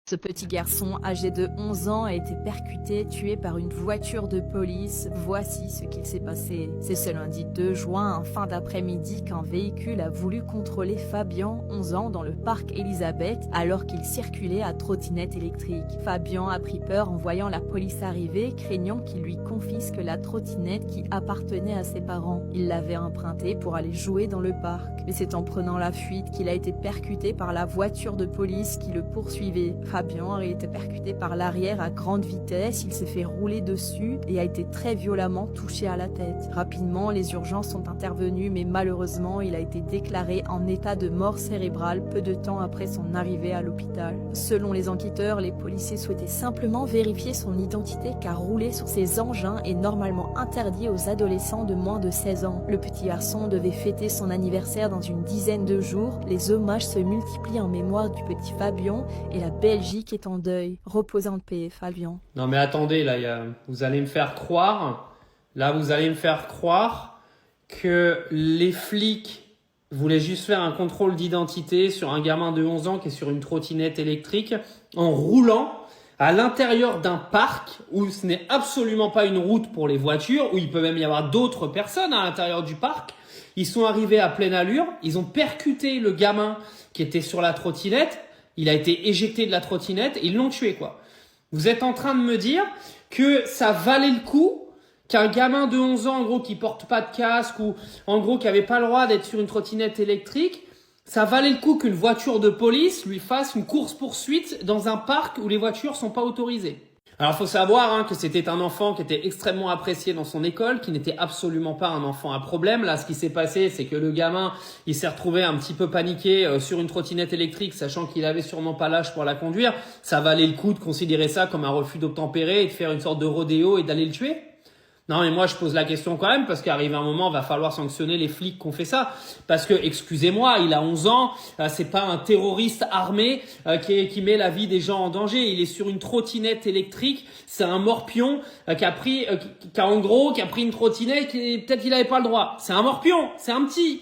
Ce petit garçon, âgé de 11 ans, a été percuté, tué par une voiture de police. Voici ce qu'il s'est passé. C'est ce lundi 2 juin, en fin d'après-midi, qu'un véhicule a voulu contrôler Fabien, 11 ans, dans le parc Elisabeth, alors qu'il circulait à trottinette électrique. Fabien a pris peur en voyant la police arriver, craignant qu'il lui confisque la trottinette qui appartenait à ses parents. Il l'avait empruntée pour aller jouer dans le parc. Mais c'est en prenant la fuite qu'il a été percuté par la voiture de police qui le poursuivait. Fabien a été percuté par l'arrière à grande vitesse, il s'est fait rouler dessus et a été très violemment touché à la tête. Rapidement, les urgences sont intervenues, mais malheureusement, il a été déclaré en état de mort cérébrale peu de temps après son arrivée à l'hôpital. Selon les enquêteurs, les policiers souhaitaient simplement vérifier son identité car rouler sur ces engins est normalement interdit aux adolescents de moins de 16 ans. Le petit garçon devait fêter son anniversaire dans une dizaine de jours. Les hommages se multiplient en mémoire du petit Fabien et la Belgique est en deuil. Repose en paix, Fabien. Non mais attendez, là, vous allez me faire croire, que les flics voulaient juste faire un contrôle d'identité sur un gamin de 11 ans qui est sur une trottinette électrique en roulant à l'intérieur d'un parc où ce n'est absolument pas une route pour les voitures, où il peut même y avoir d'autres personnes à l'intérieur du parc. Ils sont arrivés à pleine allure, ils ont percuté le gamin qui était sur la trottinette. Il a été éjecté de la trottinette et ils l'ont tué, quoi. Vous êtes en train de me dire que ça valait le coup qu'un gamin de 11 ans, en gros, qui porte pas de casque ou, en gros, qui avait pas le droit d'être sur une trottinette électrique, ça valait le coup qu'une voiture de police lui fasse une course-poursuite dans un parc où les voitures sont pas autorisées. Alors, faut savoir que c'était un enfant qui était extrêmement apprécié dans son école, qui n'était absolument pas un enfant à problème. Là, ce qui s'est passé, c'est que le gamin, il s'est retrouvé un petit peu paniqué sur une trottinette électrique, sachant qu'il avait sûrement pas l'âge pour la conduire. Ça valait le coup de considérer ça comme un refus d'obtempérer et de faire une sorte de rodéo et d'aller le tuer? Non, mais moi, je pose la question quand même, parce qu'arrive un moment, va falloir sanctionner les flics qui ont fait ça. Parce que, excusez-moi, il a 11 ans, c'est pas un terroriste armé qui met la vie des gens en danger. Il est sur une trottinette électrique. C'est un morpion qui a pris une trottinette et peut-être qu'il avait pas le droit. C'est un morpion, c'est un petit.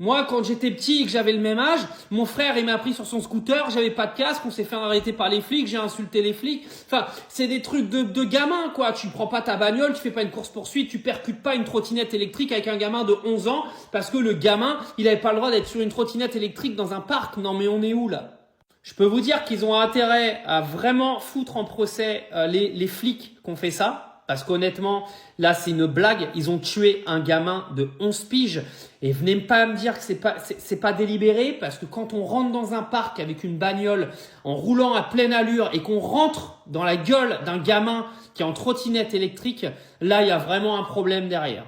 Moi, quand j'étais petit et que j'avais le même âge, mon frère, il m'a pris sur son scooter, j'avais pas de casque, on s'est fait arrêter par les flics, j'ai insulté les flics. Enfin, c'est des trucs de gamin, quoi. Tu prends pas ta bagnole, tu fais pas une course-poursuite, tu percutes pas une trottinette électrique avec un gamin de 11 ans parce que le gamin, il avait pas le droit d'être sur une trottinette électrique dans un parc. Non, mais on est où, là? Je peux vous dire qu'ils ont intérêt à vraiment foutre en procès les flics qui ont fait ça. Parce qu'honnêtement, là, c'est une blague. Ils ont tué un gamin de 11 piges. Et venez pas me dire que c'est pas délibéré. Parce que quand on rentre dans un parc avec une bagnole en roulant à pleine allure et qu'on rentre dans la gueule d'un gamin qui est en trottinette électrique, là, il y a vraiment un problème derrière.